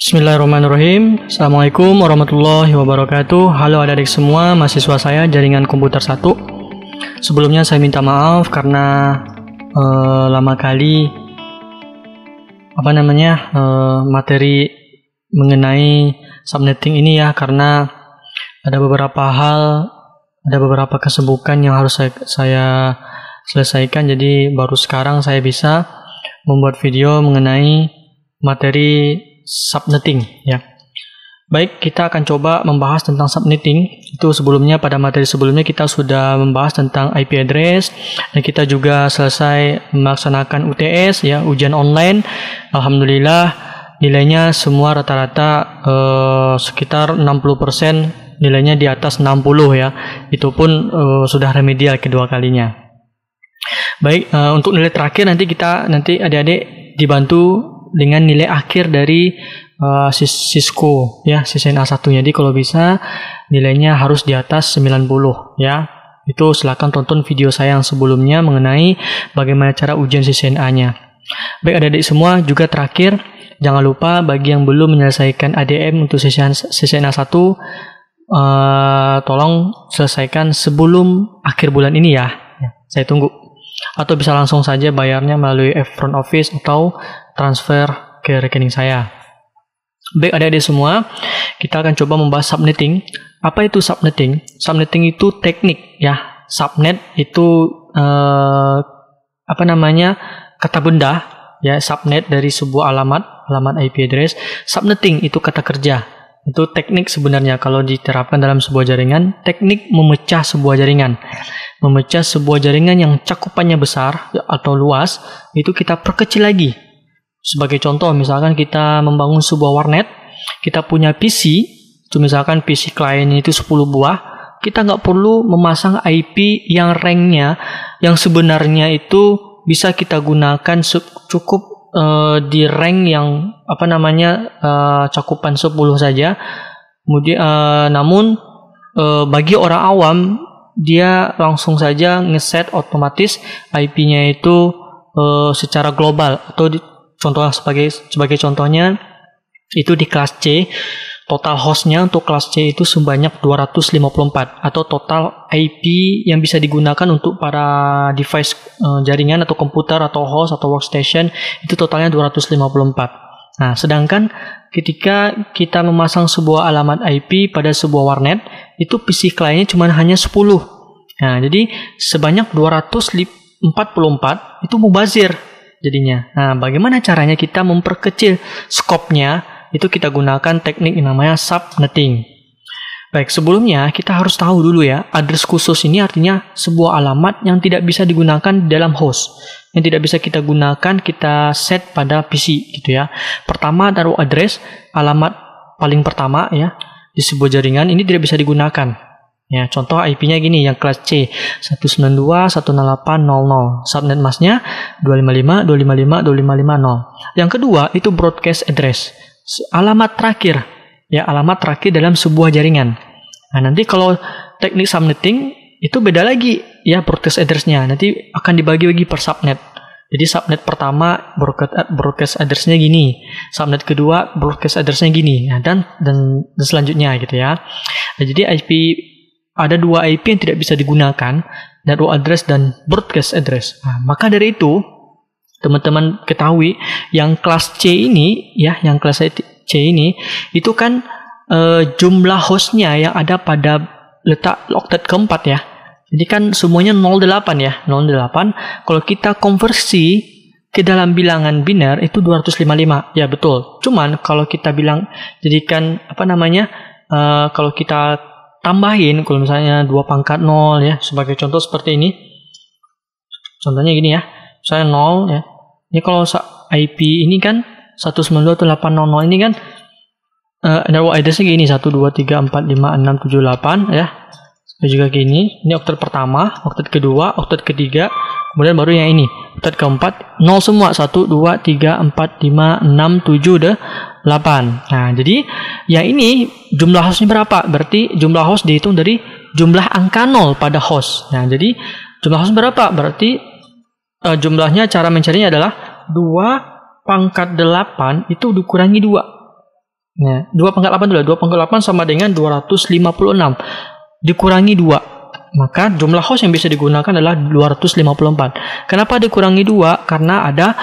Bismillahirrahmanirrahim. Assalamualaikum warahmatullahi wabarakatuh. Halo adik-adik semua, mahasiswa saya Jaringan Komputer 1. Sebelumnya saya minta maaf karena lama kali materi mengenai subnetting ini ya, karena ada beberapa kesibukan yang harus saya selesaikan. Jadi baru sekarang saya bisa membuat video mengenai materi subnetting ya. Baik, kita akan coba membahas tentang subnetting. Itu sebelumnya, pada materi sebelumnya kita sudah membahas tentang IP address, dan kita juga selesai melaksanakan UTS ya, ujian online. Alhamdulillah nilainya semua rata-rata sekitar 60%, nilainya di atas 60 ya. Itu pun sudah remedial kedua kalinya. Baik, untuk nilai terakhir nanti adik-adik dibantu dengan nilai akhir dari Cisco ya, CCNA 1. Jadi kalau bisa nilainya harus di atas 90 ya. Itu silakan tonton video saya yang sebelumnya mengenai bagaimana cara ujian CCNA-nya. Baik adik-adik semua, juga terakhir jangan lupa bagi yang belum menyelesaikan ADM untuk CCNA 1, tolong selesaikan sebelum akhir bulan ini ya. Saya tunggu. Atau bisa langsung saja bayarnya melalui front office atau transfer ke rekening saya. Baik adik-adik semua, kita akan coba membahas subnetting. Apa itu subnetting? Subnetting itu teknik ya. Subnet itu kata benda ya. Subnet dari sebuah alamat IP address. Subnetting itu kata kerja. Itu teknik sebenarnya kalau diterapkan dalam sebuah jaringan, teknik memecah sebuah jaringan. Memecah sebuah jaringan yang cakupannya besar atau luas, itu kita perkecil lagi. Sebagai contoh, misalkan kita membangun sebuah warnet, kita punya PC, itu misalkan PC kliennya itu 10 buah, kita nggak perlu memasang IP yang ranknya, yang sebenarnya itu bisa kita gunakan cukup di rank yang cakupan 10 saja. Kemudian namun bagi orang awam, dia langsung saja ngeset otomatis IP-nya itu secara global, atau sebagai contohnya itu di kelas C, total hostnya untuk kelas C itu sebanyak 254, atau total IP yang bisa digunakan untuk para device jaringan atau komputer atau host atau workstation itu totalnya 254. Nah, sedangkan ketika kita memasang sebuah alamat IP pada sebuah warnet, itu PC kliennya cuma hanya 10. Nah, jadi sebanyak 244 itu mubazir jadinya. Nah, bagaimana caranya kita memperkecil skopnya? Itu kita gunakan teknik yang namanya subnetting. Baik, sebelumnya kita harus tahu dulu ya, address khusus ini artinya sebuah alamat yang tidak bisa digunakan dalam host, yang tidak bisa kita gunakan, kita set pada PC gitu ya. Pertama, taruh address, alamat paling pertama ya di sebuah jaringan ini tidak bisa digunakan. Ya, contoh IP-nya gini, yang kelas C 192.168.00, subnet masknya 255.255.255.0. Yang kedua itu broadcast address, alamat terakhir ya, alamat terakhir dalam sebuah jaringan. Nah, nanti kalau teknik subnetting itu beda lagi ya, broadcast address-nya nanti akan dibagi-bagi per subnet. Jadi subnet pertama broadcast address-nya gini, subnet kedua broadcast address-nya gini, nah, dan selanjutnya gitu ya. Nah, jadi ada dua IP yang tidak bisa digunakan, network address dan broadcast address. Nah, maka dari itu teman-teman ketahui yang kelas C ini ya, yang kelas C ini itu kan jumlah hostnya yang ada pada letak octet keempat ya. Jadi kan semuanya 08 ya, 08. Kalau kita konversi ke dalam bilangan biner itu 255. Ya betul. Cuman kalau kita jadikan kalau kita tambahin, kalau misalnya 2 pangkat 0 ya, sebagai contoh seperti ini. Contohnya gini ya. Saya 0 ya. Ini kalau IP ini kan 192.168.00 ini kan network address-nya gini, 123456678 ya. Juga gini. Ini oktet pertama, oktet kedua, oktet ketiga, kemudian baru yang ini, oktet keempat 0 semua, 1 2 3 4 5 6 7 8. Nah, jadi yang ini jumlah hostnya berapa? Berarti jumlah host dihitung dari jumlah angka 0 pada host. Nah, jadi jumlah host berapa? Berarti jumlahnya, cara mencarinya adalah 2 pangkat 8 itu dikurangi 2. Nah, 2/8 dulu. 2/8 sama dengan 256. Dikurangi 2. Maka jumlah host yang bisa digunakan adalah 254. Kenapa dikurangi 2? Karena ada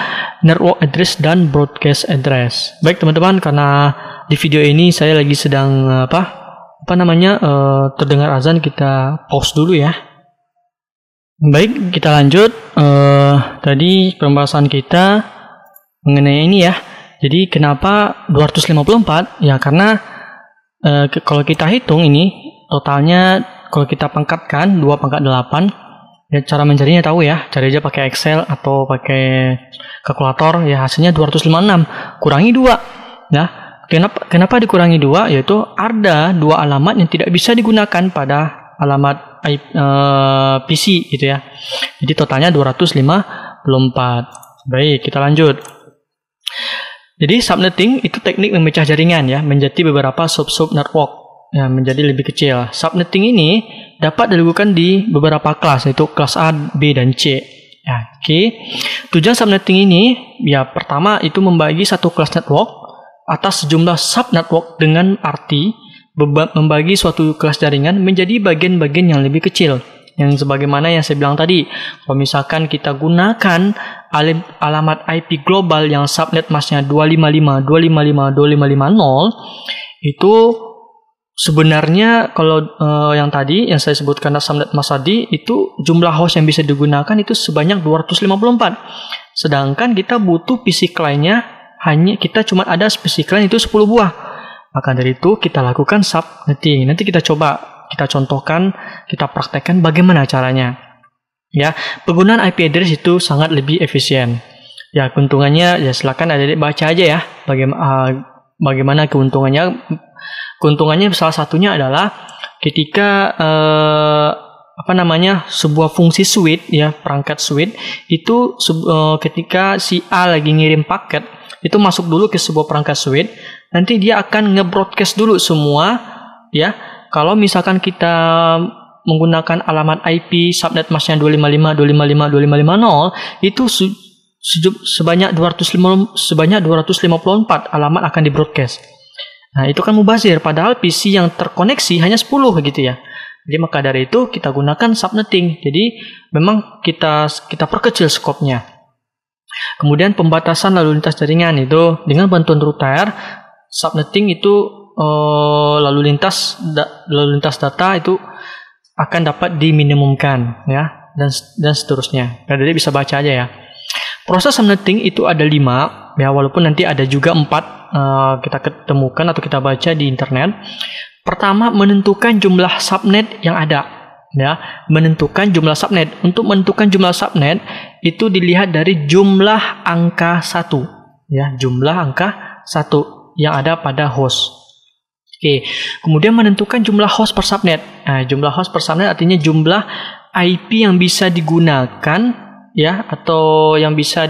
network address dan broadcast address. Baik teman-teman, karena di video ini saya lagi sedang terdengar azan, kita pause dulu ya. Baik, kita lanjut. Tadi pembahasan kita mengenai ini ya. Jadi kenapa 254? Ya karena kalau kita hitung ini totalnya, kalau kita pangkatkan 2/8, ya cara mencarinya tahu ya, cari aja pakai Excel atau pakai kalkulator, ya hasilnya 256 kurangi 2. Nah, kenapa dikurangi 2? Yaitu ada 2 alamat yang tidak bisa digunakan pada alamat PC gitu ya. Jadi totalnya 254. Baik, kita lanjut. Jadi subnetting itu teknik memecah jaringan ya menjadi beberapa sub-sub network ya, menjadi lebih kecil. Subnetting ini dapat dilakukan di beberapa kelas, yaitu kelas A, B, dan C. Ya, oke. Tujuan subnetting ini ya pertama itu membagi satu kelas network atas sejumlah subnetwork dengan arti membagi suatu kelas jaringan menjadi bagian-bagian yang lebih kecil. Yang sebagaimana yang saya bilang tadi, kalau misalkan kita gunakan alamat IP global yang subnet masknya 255.255.255.0, itu sebenarnya kalau yang tadi yang saya sebutkan subnet mask tadi, itu jumlah host yang bisa digunakan itu sebanyak 254. Sedangkan kita butuh PC client-nya hanya kita cuma ada PC client itu 10 buah. Maka dari itu kita lakukan subnetting. Nanti kita coba, kita contohkan, kita praktekkan bagaimana caranya. Ya, penggunaan IP address itu sangat lebih efisien. Ya, keuntungannya ya silakan adik-adik baca aja ya. Bagaimana keuntungannya? Keuntungannya salah satunya adalah ketika sebuah fungsi switch ya, perangkat switch itu ketika si A lagi ngirim paket, itu masuk dulu ke sebuah perangkat switch, nanti dia akan nge-broadcast dulu semua ya. Kalau misalkan kita menggunakan alamat IP subnet masknya 255.255.255.0, itu sebanyak 254 alamat akan di-broadcast. Nah, itu kan mubazir, padahal PC yang terkoneksi hanya 10 gitu ya. Jadi maka dari itu kita gunakan subnetting. Jadi memang kita perkecil skopnya. Kemudian pembatasan lalu lintas jaringan itu dengan bantuan router, subnetting itu lalu lintas data itu akan dapat diminimumkan ya, dan seterusnya. Jadi bisa baca aja ya. Proses subnetting itu ada 5 ya, walaupun nanti ada juga 4 kita ketemukan atau kita baca di internet. Pertama, menentukan jumlah subnet yang ada ya, menentukan jumlah subnet. Untuk menentukan jumlah subnet itu dilihat dari jumlah angka 1 ya, jumlah angka 1 yang ada pada host. Oke, kemudian menentukan jumlah host per subnet. Nah, jumlah host per subnet artinya jumlah IP yang bisa digunakan ya, atau yang bisa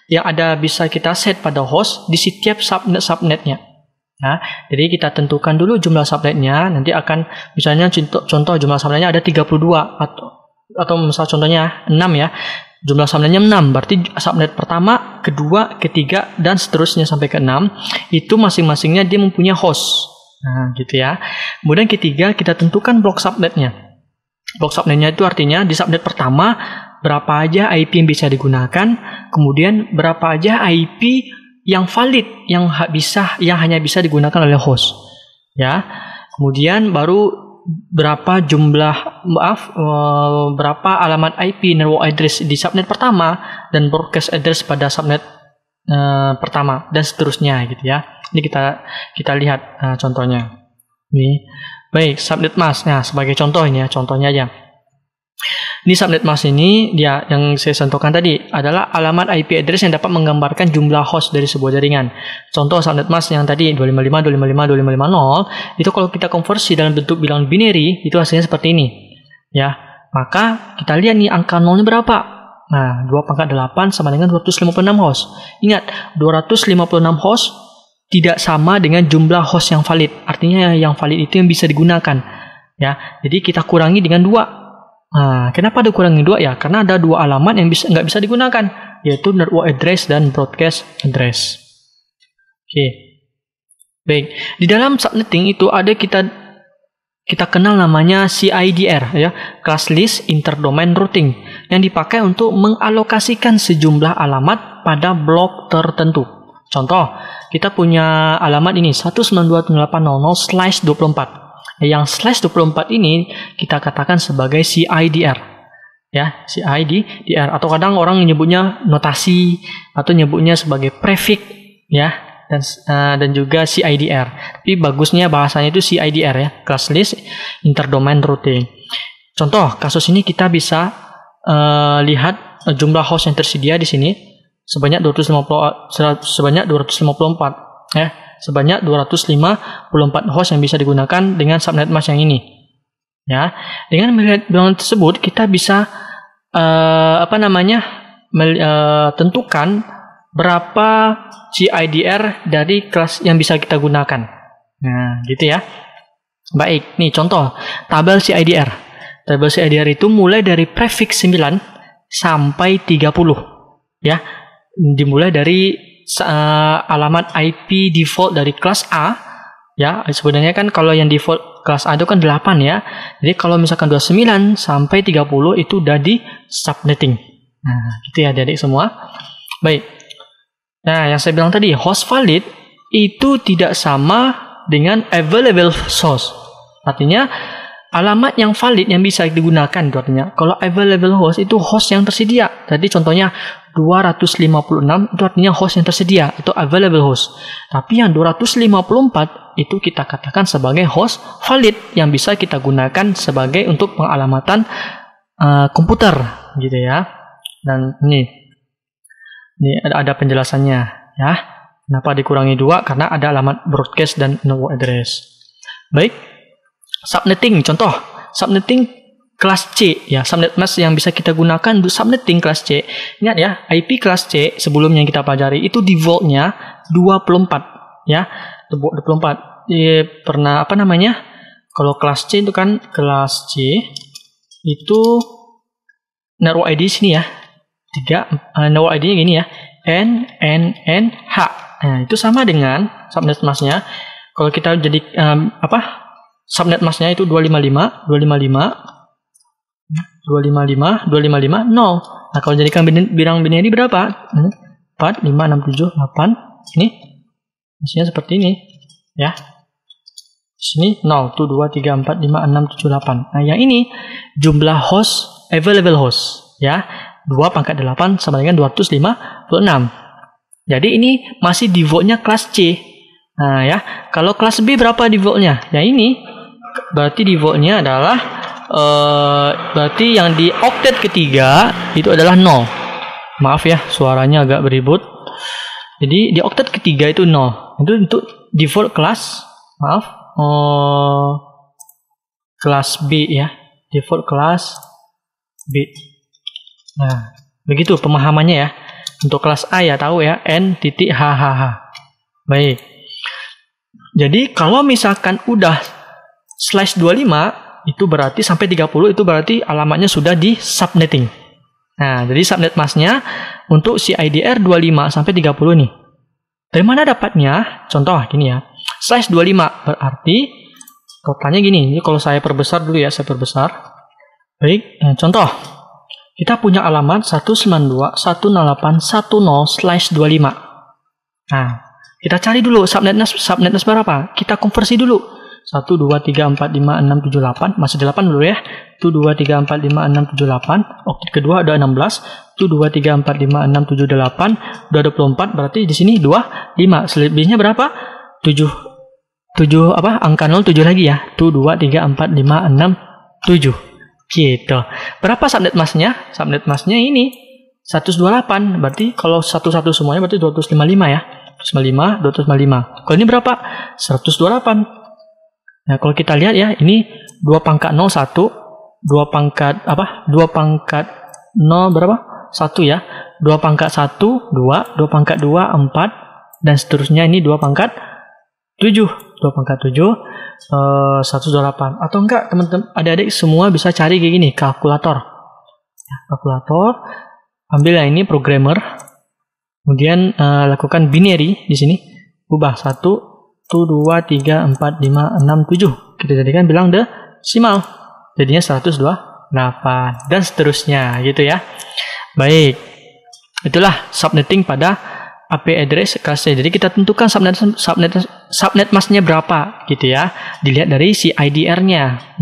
yang ada bisa kita set pada host di setiap subnetnya. Nah, jadi kita tentukan dulu jumlah subnetnya. Nanti akan misalnya contoh jumlah subnetnya ada 32 atau misal contohnya 6 ya. Jumlah subnetnya 6, berarti subnet pertama, kedua, ketiga, dan seterusnya sampai ke 6. Itu masing-masingnya dia mempunyai host. Nah, gitu ya. Kemudian ketiga, kita tentukan blok subnetnya. Blok subnetnya itu artinya di subnet pertama, berapa aja IP yang bisa digunakan, kemudian berapa aja IP yang valid, yang hanya bisa digunakan oleh host. Ya. Kemudian baru berapa alamat IP network address di subnet pertama dan broadcast address pada subnet pertama, dan seterusnya gitu ya. Ini kita lihat contohnya. Ini baik, subnet mask. Nah, sebagai contohnya aja. Ini subnet mask ini dia yang saya contohkan tadi adalah alamat IP address yang dapat menggambarkan jumlah host dari sebuah jaringan. Contoh subnet mask yang tadi 255.255.255.0 itu kalau kita konversi dalam bentuk bilangan binary itu hasilnya seperti ini. Ya, maka kita lihat nih angka nolnya berapa. Nah, 2/8 sama dengan 256 host. Ingat, 256 host tidak sama dengan jumlah host yang valid. Artinya yang valid itu yang bisa digunakan. Ya, jadi kita kurangi dengan 2. Nah, kenapa dikurangi 2 ya? Karena ada 2 alamat yang nggak bisa digunakan, yaitu network address dan broadcast address. Oke. Baik, di dalam subnetting itu ada kita kenal namanya CIDR ya, Class List Interdomain Routing, yang dipakai untuk mengalokasikan sejumlah alamat pada blok tertentu. Contoh, kita punya alamat ini 192.168.0/24. Yang /24 ini kita katakan sebagai CIDR. Ya, CIDR, atau kadang orang menyebutnya notasi atau nyebutnya sebagai prefix ya. Dan juga CIDR. Tapi bagusnya bahasanya itu CIDR ya, Class List Interdomain Routing. Contoh kasus ini kita bisa lihat jumlah host yang tersedia di sini sebanyak 254 ya, sebanyak 254 host yang bisa digunakan dengan subnet mask yang ini. Ya, dengan melihat bilangan tersebut kita bisa tentukan berapa CIDR dari kelas yang bisa kita gunakan. Nah, gitu ya. Baik, nih contoh tabel CIDR. Tabel CIDR itu mulai dari prefix 9 sampai 30. Ya, dimulai dari alamat IP default dari kelas A. Ya, sebenarnya kan kalau yang default kelas A itu kan 8 ya. Jadi kalau misalkan 29 sampai 30 itu udah di subnetting. Nah, gitu ya adik-adik semua. Baik. Nah, yang saya bilang tadi, host valid itu tidak sama dengan available source. Artinya, alamat yang valid yang bisa digunakan itu artinya. Kalau available host itu host yang tersedia. Tadi contohnya 256 itu artinya host yang tersedia atau available host. Tapi yang 254 itu kita katakan sebagai host valid yang bisa kita gunakan sebagai untuk pengalamatan komputer gitu ya. Dan ini ada penjelasannya ya. Kenapa dikurangi 2? Karena ada alamat broadcast dan network address. Baik. Subnetting contoh. Subnetting kelas C ya, subnet mask yang bisa kita gunakan untuk subnetting kelas C. Ingat ya, IP kelas C sebelumnya yang kita pelajari itu defaultnya 24 ya. 24. Kalau kelas C itu kan kelas C itu network ID sini ya. 3 network ID-nya gini ya, NNNH. Nah, itu sama dengan subnet mask-nya. Kalau kita jadi subnet mask-nya itu 255 0. Nah, kalau jadikan bilang binary berapa? 4 5 6 7 8. Ini maksudnya seperti ini ya. Sini 0 tuh 2 3 4 5 6 7 8. Nah, yang ini jumlah host available host ya. 2/8 sama dengan 256. Jadi ini masih defaultnya kelas C. Nah ya, kalau kelas B berapa defaultnya? Ya ini berarti defaultnya adalah berarti yang di oktet ketiga itu adalah 0. Maaf ya, suaranya agak beribut. Jadi di oktet ketiga itu 0. Itu untuk default kelas, kelas B ya. Default kelas B. Nah, begitu pemahamannya ya. Untuk kelas A ya tahu ya, N.HHH. Baik. Jadi kalau misalkan udah /25 itu berarti sampai 30 itu berarti alamatnya sudah di subnetting. Nah, jadi subnet mask-nya untuk CIDR 25 sampai 30 nih. Dari mana dapatnya? Contoh gini ya. /25 berarti totalnya gini. Ini kalau saya perbesar dulu ya, saya perbesar. Baik, contoh. Kita punya alamat 192.168.10/25. Nah, kita cari dulu subnetnya berapa? Kita konversi dulu. 1 2 3 4 5 6 7 8, masih 8 dulu ya. 1 2 3 4 5 6 7 8. Oktet kedua ada 16. 1 2 3 4 5 6 7 8. Udah 24, berarti di sini 2 5. Selebihnya berapa? 7 angka 0 7 lagi ya. 1 2 3 4 5 6 7. Gitu. Berapa subnet mask-nya? Subnet mask-nya ini 128. Berarti kalau satu-satu semuanya berarti 255 ya. 255. Kalau ini berapa? 128. Nah, kalau kita lihat ya, ini 2/01, 2 pangkat 0 berapa? 1 ya. 2/1 2, 2/2 4 dan seterusnya ini 2/7. 2/7 128. Atau enggak teman-teman adik-adik semua bisa cari kayak gini, kalkulator. Kalkulator, ambil yang ini programmer. Kemudian lakukan binary di sini. Ubah 1 2, 3, 4, 5, 6, 7. Kita jadikan bilang desimal. Jadinya 128 dan seterusnya gitu ya. Baik. Itulah subnetting pada IP address kelas C. Jadi kita tentukan subnet masknya berapa gitu ya. Dilihat dari si IDR-nya.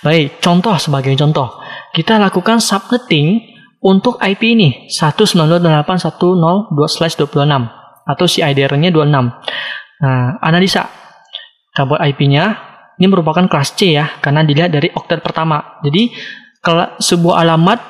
Baik, contoh sebagai contoh. Kita lakukan subnetting untuk IP ini 192.168.102/26 atau si IDR-nya 26. Nah, analisa. Kita buat IP-nya. Ini merupakan kelas C ya, karena dilihat dari oktet pertama. Jadi, kalau sebuah alamat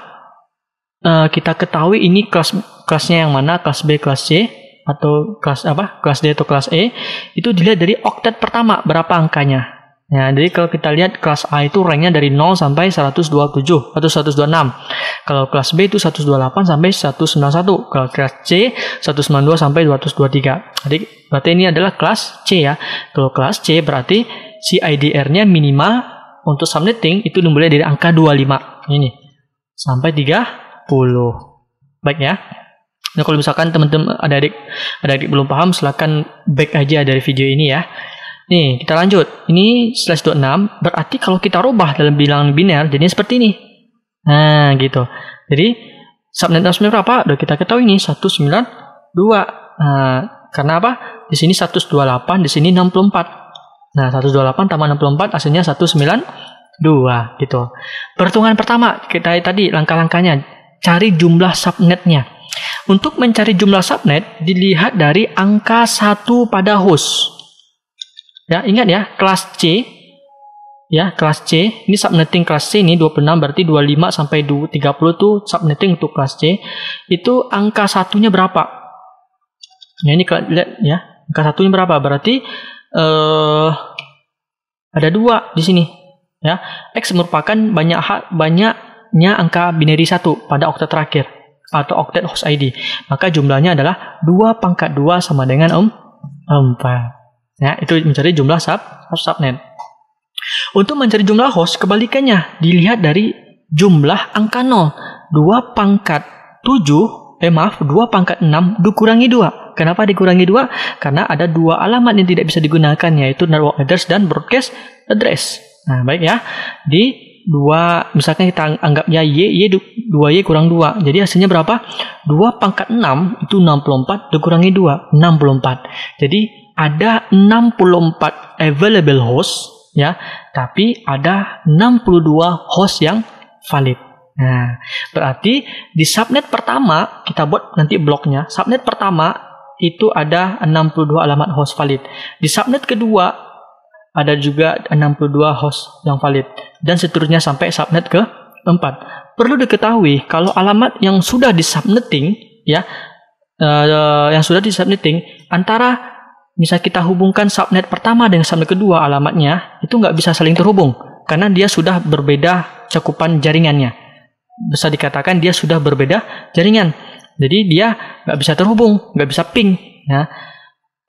kita ketahui ini kelasnya yang mana, kelas B, kelas C, atau kelas D atau kelas E, itu dilihat dari oktet pertama berapa angkanya. Ya, jadi kalau kita lihat kelas A itu ranknya dari 0 sampai 127 atau 126. Kalau kelas B itu 128 sampai 191. Kalau kelas C 192 sampai 223. Jadi berarti ini adalah kelas C ya. Kalau kelas C berarti si IDR-nya minimal untuk subnetting itu dimulai dari angka 25 ini sampai 30. Baik ya. Nah, kalau misalkan teman-teman adik-adik belum paham, silakan back aja dari video ini ya. Nih, kita lanjut. Ini /26 berarti kalau kita rubah dalam bilangan biner jadinya seperti ini. Nah, gitu. Jadi subnet masknya berapa? Udah kita ketahui ini 192. Nah, karena apa? Di sini 128, di sini 64. Nah, 128 tambah 64 hasilnya 192 gitu. Perhitungan pertama kita tadi langkah-langkahnya cari jumlah subnetnya. Untuk mencari jumlah subnet dilihat dari angka 1 pada host. Ya, ingat ya, kelas C. Ya, kelas C. Ini subnetting kelas C ini 26 berarti 25 sampai 30 tuh subnetting untuk kelas C. Itu angka satunya berapa? Nah, ini lihat ya. Angka satunya berapa? Berarti ada 2 di sini. Ya, X merupakan banyaknya angka binary 1 pada oktet terakhir atau oktet host ID. Maka jumlahnya adalah 2 pangkat 2 sama dengan 4. Ya, itu mencari jumlah subnet. Untuk mencari jumlah host, kebalikannya dilihat dari jumlah angka 0. 2 pangkat 2 pangkat 6 dikurangi 2. Kenapa dikurangi 2? Karena ada 2 alamat yang tidak bisa digunakan, yaitu network address dan broadcast address. Nah, baik ya. Di 2, misalkan kita anggap ya Y 2Y kurang 2. Jadi hasilnya berapa? 2 pangkat 6 itu 64 dikurangi 2, 64. Jadi ada 64 available host ya, tapi ada 62 host yang valid. Nah, berarti di subnet pertama kita buat nanti bloknya. Subnet pertama itu ada 62 alamat host valid. Di subnet kedua ada juga 62 host yang valid dan seterusnya sampai subnet ke-4. Perlu diketahui kalau alamat yang sudah disubnetting ya, antara misal kita hubungkan subnet pertama dengan subnet kedua, alamatnya itu nggak bisa saling terhubung karena dia sudah berbeda cakupan jaringannya. Bisa dikatakan dia sudah berbeda jaringan. Jadi dia nggak bisa terhubung, nggak bisa ping. Ya.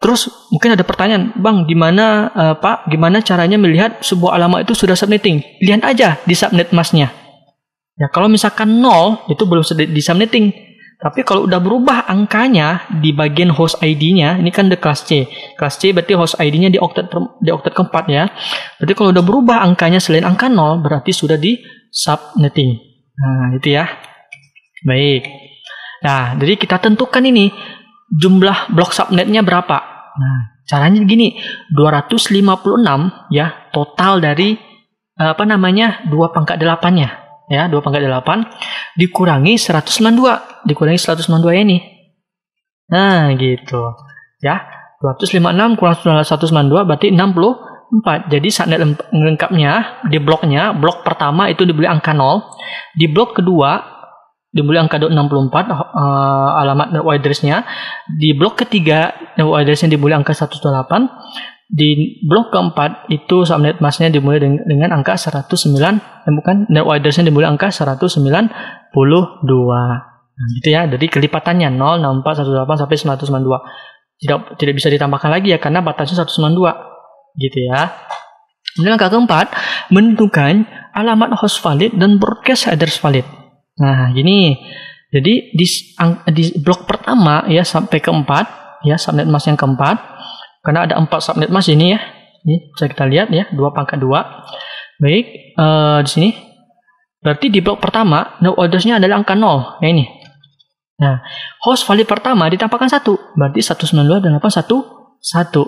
Terus mungkin ada pertanyaan, Bang, gimana Pak? Gimana caranya melihat sebuah alamat itu sudah subnetting? Lihat aja di subnet masknya. Ya, kalau misalkan 0 itu belum di subnetting. Tapi kalau udah berubah angkanya di bagian host ID-nya, ini kan di kelas C. Kelas C berarti host ID-nya di oktet keempat ya. Berarti kalau udah berubah angkanya selain angka 0, berarti sudah di subnetting. Nah, itu ya. Baik. Nah, jadi kita tentukan ini jumlah blok subnetnya berapa. Nah, caranya gini, 256 ya, total dari 2 pangkat 8-nya. Ya, 2 pangkat 8 dikurangi 192. Dikurangi 192 ini. Nah, gitu. Ya, 256 kurang 192 berarti 64. Jadi subnet lengkapnya di bloknya, blok pertama itu dibeli angka 0. Di blok kedua dibeli angka 64 alamat network address-nya. Di blok ketiga network address-nya dibeli angka 128. Di blok keempat itu subnet masknya dimulai dengan angka 109, network address-nya dimulai angka 192. Nah, gitu ya. Jadi kelipatannya 0, 64, 108 sampai 192. Tidak bisa ditambahkan lagi ya karena batasnya 192. Gitu ya. Kemudian langkah keempat, menentukan alamat host valid dan broadcast address valid. Nah, gini. Jadi di blok pertama ya sampai keempat ya, subnet mask yang keempat karena ada 4 subnet mask ini ya. Ini bisa kita lihat ya, 2/2. Baik, di sini berarti di blok pertama no ordersnya adalah angka 0 ya ini. Nah, host valid pertama ditambahkan 1, berarti 192.168.1.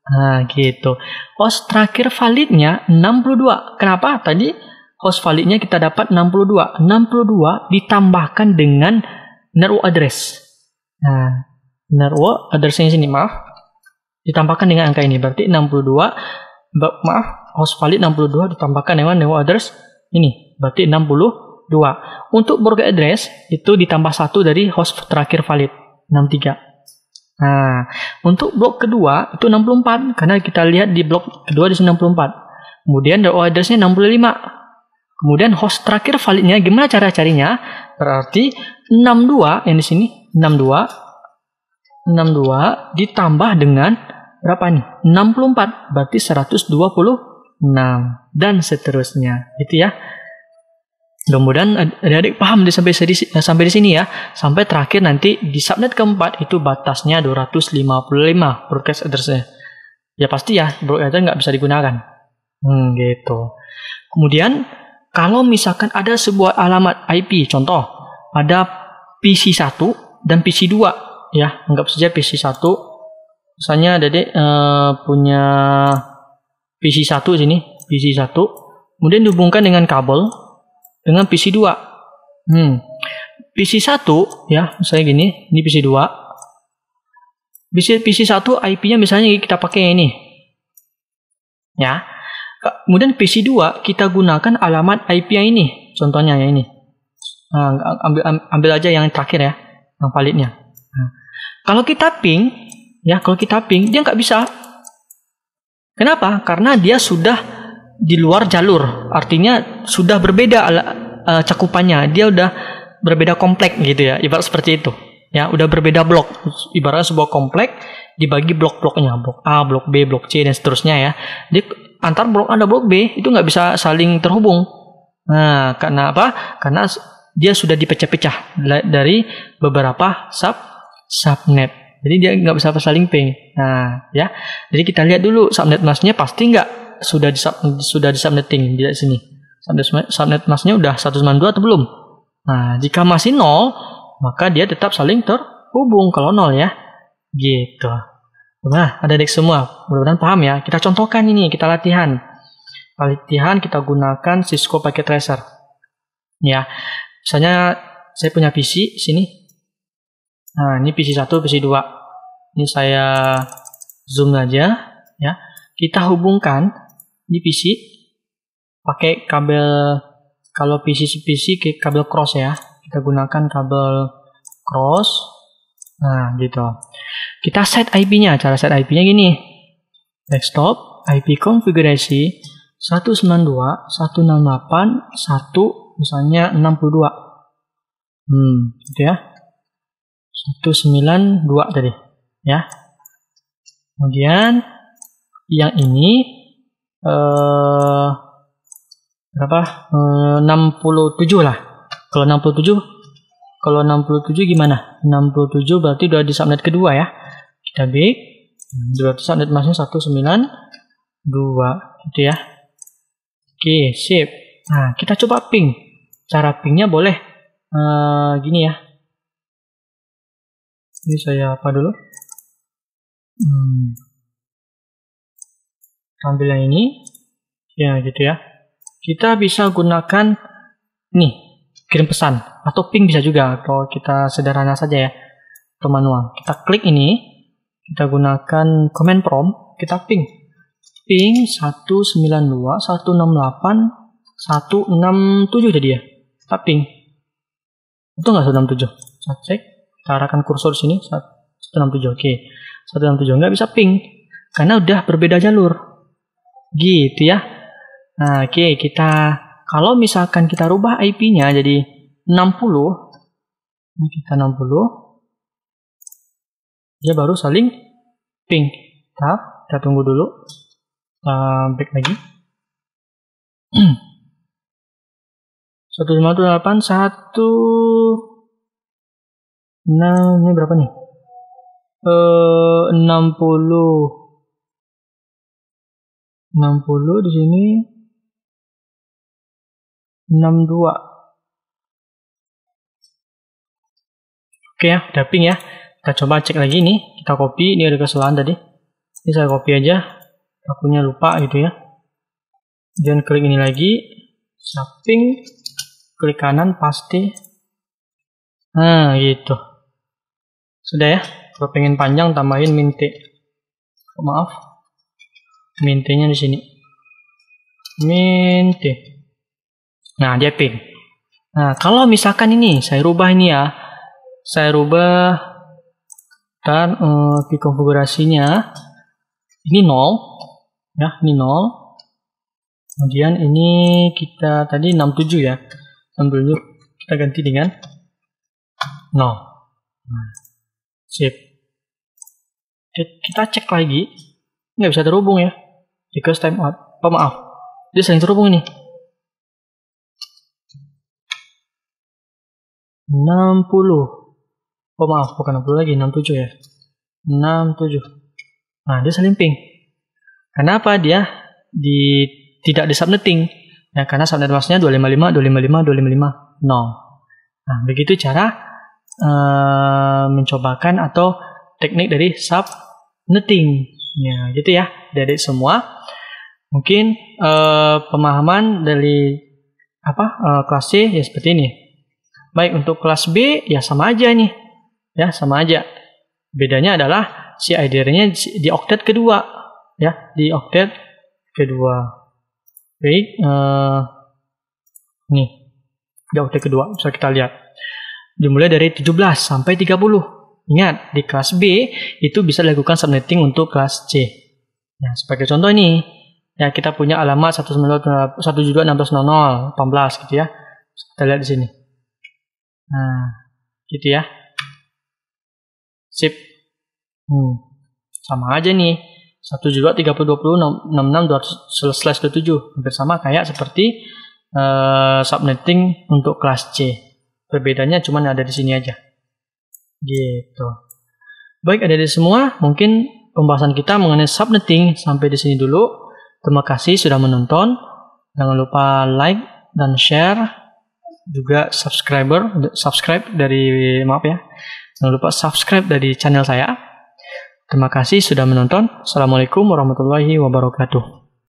Nah, gitu. Host terakhir validnya 62. Kenapa? Tadi host validnya kita dapat 62. 62 ditambahkan dengan network address. Nah, network address-nya sini, maaf. Ditambahkan dengan angka ini. Berarti 62, maaf, host valid 62 ditambahkan dengan network address ini. Berarti 62. Untuk broker address, itu ditambah 1 dari host terakhir valid. 63. Nah, untuk blok kedua itu 64 karena kita lihat di blok kedua di 64. Kemudian network address-nya 65. Kemudian host terakhir validnya gimana cara carinya? Berarti 62 yang di sini 62 ditambah dengan berapa nih? 64 berarti 126 dan seterusnya. Gitu ya. Mudah-mudahan adik-adik paham sampai di sini ya. Sampai terakhir nanti di subnet keempat itu batasnya 255 broadcast address-nya. Ya pasti ya, broadcast address nggak bisa digunakan. Gitu. Kemudian kalau misalkan ada sebuah alamat IP, contoh ada PC1 dan PC2 ya, anggap saja PC1. Misalnya adik punya PC1 sini, PC1. Kemudian dihubungkan dengan kabel dengan PC2. PC1 ya, misalnya gini, ini PC2. PC1 IP-nya misalnya kita pakai ini. Ya. Kemudian PC2 kita gunakan alamat IP yang ini. Contohnya ya ini. Nah, ambil aja yang terakhir ya, yang validnya. Nah, kalau kita ping, dia nggak bisa. Kenapa? Karena dia sudah di luar jalur, artinya sudah berbeda cakupannya, dia udah berbeda komplek gitu ya, ibarat seperti itu ya, udah berbeda blok, ibarat sebuah komplek dibagi blok-bloknya, blok A, blok B, blok C dan seterusnya ya. Jadi antar blok A dan blok B itu nggak bisa saling terhubung. Nah, karena apa? Karena dia sudah dipecah-pecah dari beberapa subnet, jadi dia nggak bisa saling ping. Nah ya, jadi kita lihat dulu subnet masknya pasti nggak sudah di subnetting di sini. Subnet masknya udah 192 atau belum? Nah, jika masih 0, maka dia tetap saling terhubung kalau 0 ya. Gitu. Nah, adik-adik semua, mudah-mudahan paham ya. Kita contohkan ini, kita latihan. Latihan kita gunakan Cisco Packet Tracer. Ya. Misalnya saya punya PC sini. Nah, ini PC1, PC2. Ini saya zoom aja ya. Kita hubungkan di PC pakai kabel, kalau PC kabel cross ya, kita gunakan kabel cross. Nah gitu, kita set IP-nya. Cara set IP-nya gini, desktop IP konfigurasi 192.168.1 misalnya 62 gitu ya, 192 tadi ya. Kemudian yang ini berapa? 67 lah. Kalau 67 gimana? 67 berarti udah di subnet kedua ya. Kita B. Berarti subnet masknya 192 gitu ya. Oke, sip. Nah, kita coba ping. Cara pingnya boleh gini ya. Ini saya apa dulu? Ambil yang ini ya gitu ya. Kita bisa gunakan nih, kirim pesan atau ping bisa juga, kalau kita sederhana saja ya, atau manual. Kita klik ini, kita gunakan command prompt, kita ping 192.168.167 tadi ya. Kita ping itu nggak 167. Saya cek, kita arahkan kursor sini 167. Oke, 167 nggak bisa ping karena udah berbeda jalur. Gitu ya. Nah, oke, kita kalau misalkan kita rubah IP-nya jadi 60, nah kita 60, dia baru saling ping. Kita tunggu dulu, back lagi. 158.1. Nah, ini berapa nih? 60. 60 di sini 62. Oke ya, udah ping ya. Kita coba cek lagi nih. Kita copy, ini ada kesalahan tadi. Ini saya copy aja. Akunya lupa gitu ya. Dan klik ini lagi. Saya ping. Klik kanan pasti. Nah, gitu. Sudah ya. Kalau pengen panjang tambahin min t. Maaf. Min t-nya di sini. Min t. Nah, dia ping. Nah, kalau misalkan ini saya rubah ini ya. Saya rubah dan di konfigurasinya ini 0 ya, ini 0. Kemudian ini kita tadi 67 ya. 67 kita ganti dengan 0. Nah, sip. Kita cek lagi. Nggak bisa terhubung ya. Request timeout. Oh, maaf. Dia sering terhubung ini. 60. Oh maaf, bukan 60 lagi, 67 ya. 67. Nah, dia saling ping. Kenapa dia tidak di subnetting? Ya, karena subnet masknya 255, 255, 255, 0. Nah, begitu cara mencobakan atau teknik dari subnetting. Ya, gitu ya. Dari semua mungkin pemahaman dari kelas C ya seperti ini. Baik, untuk kelas B ya sama aja nih. Ya, sama aja. Bedanya adalah si IDR-nya di oktet kedua. Ya, di oktet kedua. Baik, nih. Di oktet kedua, bisa kita lihat. Dimulai dari 17 sampai 30. Ingat, di kelas B itu bisa dilakukan subnetting untuk kelas C. Nah, sebagai contoh ini, ya kita punya alamat 1.16.0.18 gitu ya. Kita lihat di sini. Nah, gitu ya. Sip. Sama aja nih. 1.30.20.66.2/27 hampir sama kayak seperti subnetting untuk kelas C. Perbedaannya cuma ada di sini aja. Gitu. Baik, ada di semua. Mungkin pembahasan kita mengenai subnetting sampai di sini dulu. Terima kasih sudah menonton. Jangan lupa like dan share. Juga subscribe dari jangan lupa subscribe dari channel saya. Terima kasih sudah menonton. Assalamualaikum warahmatullahi wabarakatuh.